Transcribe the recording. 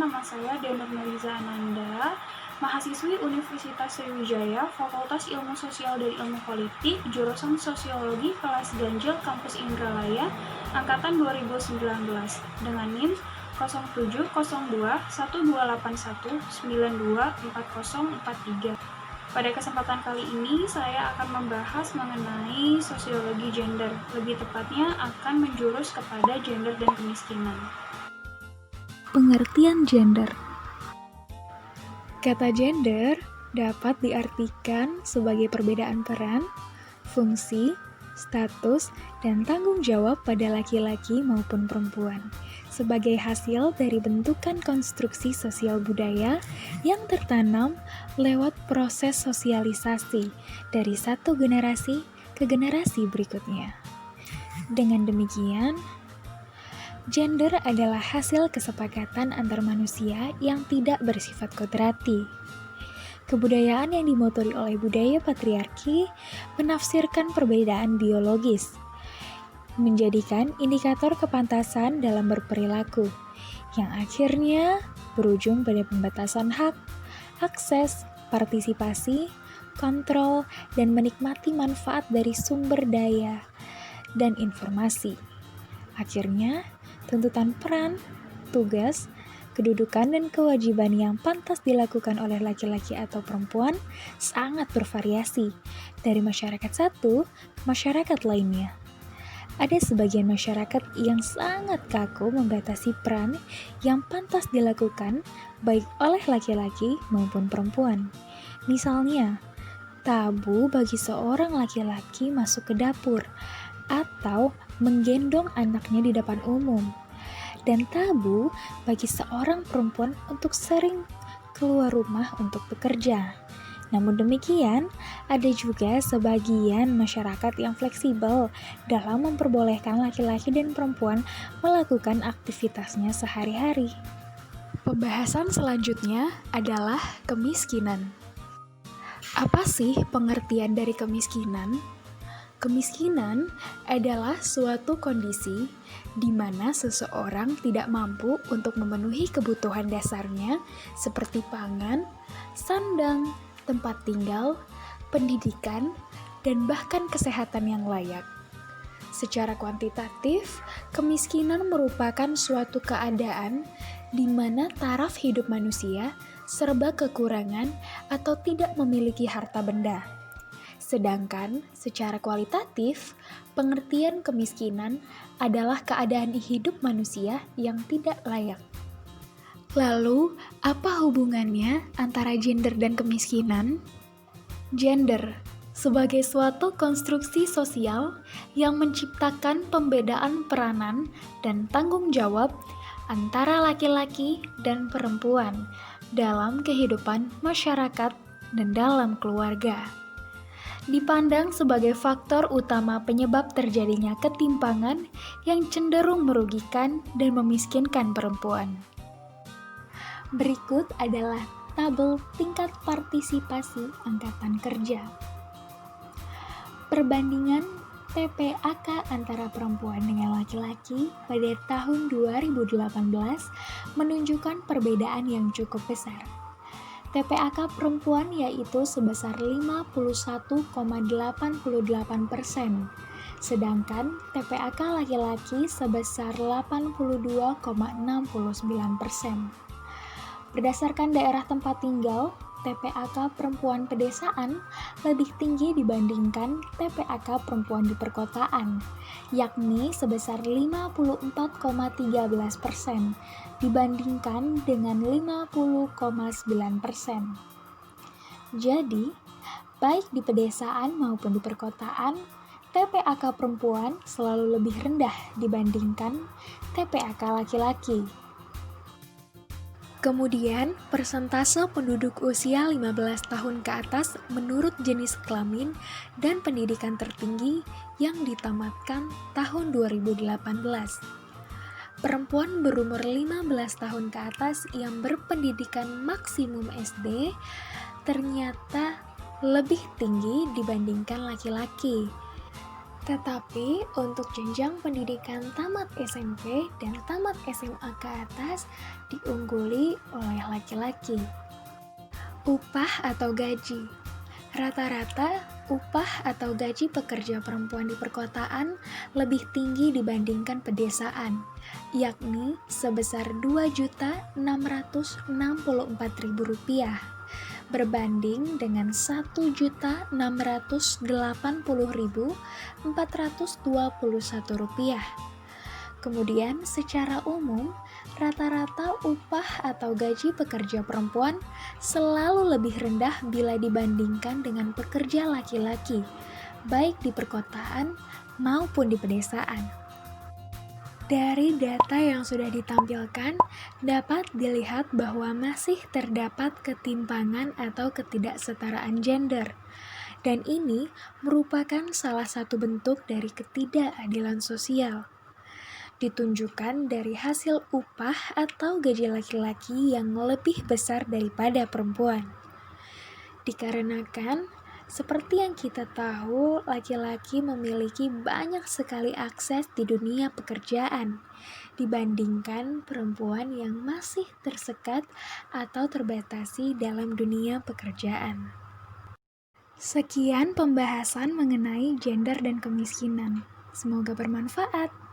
nama saya Denur Meliza Ananda, mahasiswi Universitas Sriwijaya, Fakultas Ilmu Sosial dan Ilmu Politik, jurusan Sosiologi kelas Ganjil Kampus Indralaya, Angkatan 2019, dengan NIM 07021281924043. Pada kesempatan kali ini, saya akan membahas mengenai sosiologi gender. Lebih tepatnya akan menjurus kepada gender dan kemiskinan. Pengertian gender. Kata gender dapat diartikan sebagai perbedaan peran, fungsi, status, dan tanggung jawab pada laki-laki maupun perempuan sebagai hasil dari bentukan konstruksi sosial budaya yang tertanam lewat proses sosialisasi dari satu generasi ke generasi berikutnya. Dengan demikian, gender adalah hasil kesepakatan antar manusia yang tidak bersifat kodrati. Kebudayaan yang dimotori oleh budaya patriarki menafsirkan perbedaan biologis, menjadikan indikator kepantasan dalam berperilaku, yang akhirnya berujung pada pembatasan hak, akses, partisipasi, kontrol, dan menikmati manfaat dari sumber daya dan informasi. Akhirnya, tuntutan peran, tugas, kedudukan, dan kewajiban yang pantas dilakukan oleh laki-laki atau perempuan sangat bervariasi dari masyarakat satu ke masyarakat lainnya. Ada sebagian masyarakat yang sangat kaku membatasi peran yang pantas dilakukan baik oleh laki-laki maupun perempuan. Misalnya, tabu bagi seorang laki-laki masuk ke dapur atau menggendong anaknya di depan umum, dan tabu bagi seorang perempuan untuk sering keluar rumah untuk bekerja. Namun demikian, ada juga sebagian masyarakat yang fleksibel dalam memperbolehkan laki-laki dan perempuan melakukan aktivitasnya sehari-hari. Pembahasan selanjutnya adalah kemiskinan. Apa sih pengertian dari kemiskinan? Kemiskinan adalah suatu kondisi di mana seseorang tidak mampu untuk memenuhi kebutuhan dasarnya seperti pangan, sandang, tempat tinggal, pendidikan, dan bahkan kesehatan yang layak. Secara kuantitatif, kemiskinan merupakan suatu keadaan di mana taraf hidup manusia serba kekurangan atau tidak memiliki harta benda. Sedangkan secara kualitatif, pengertian kemiskinan adalah keadaan hidup manusia yang tidak layak. Lalu, apa hubungannya antara gender dan kemiskinan? Gender sebagai suatu konstruksi sosial yang menciptakan pembedaan peranan dan tanggung jawab antara laki-laki dan perempuan dalam kehidupan masyarakat dan dalam keluarga. Dipandang sebagai faktor utama penyebab terjadinya ketimpangan yang cenderung merugikan dan memiskinkan perempuan. Berikut adalah tabel tingkat partisipasi angkatan kerja. Perbandingan TPAK antara perempuan dengan laki-laki pada tahun 2018 menunjukkan perbedaan yang cukup besar. TPAK perempuan yaitu sebesar 51,88%, sedangkan TPAK laki-laki sebesar 82,69%. Berdasarkan daerah tempat tinggal, TPAK perempuan pedesaan lebih tinggi dibandingkan TPAK perempuan di perkotaan, yakni sebesar 54,13% dibandingkan dengan 50,9%. Jadi, baik di pedesaan maupun di perkotaan, TPAK perempuan selalu lebih rendah dibandingkan TPAK laki-laki. Kemudian, persentase penduduk usia 15 tahun ke atas menurut jenis kelamin dan pendidikan tertinggi yang ditamatkan tahun 2018. Perempuan berumur 15 tahun ke atas yang berpendidikan maksimum SD ternyata lebih tinggi dibandingkan laki-laki, Tetapi untuk jenjang pendidikan tamat SMP dan tamat SMA ke atas diungguli oleh laki-laki. Upah atau gaji. Rata-rata, upah atau gaji pekerja perempuan di perkotaan lebih tinggi dibandingkan pedesaan, yakni sebesar Rp2.664.000 berbanding dengan Rp1.680.421. Kemudian, secara umum, rata-rata upah atau gaji pekerja perempuan selalu lebih rendah bila dibandingkan dengan pekerja laki-laki, baik di perkotaan maupun di pedesaan. Dari data yang sudah ditampilkan, dapat dilihat bahwa masih terdapat ketimpangan atau ketidaksetaraan gender. Dan ini merupakan salah satu bentuk dari ketidakadilan sosial. Ditunjukkan dari hasil upah atau gaji laki-laki yang lebih besar daripada perempuan. Dikarenakan, seperti yang kita tahu, laki-laki memiliki banyak sekali akses di dunia pekerjaan dibandingkan perempuan yang masih tersekat atau terbatasi dalam dunia pekerjaan. Sekian pembahasan mengenai gender dan kemiskinan. Semoga bermanfaat.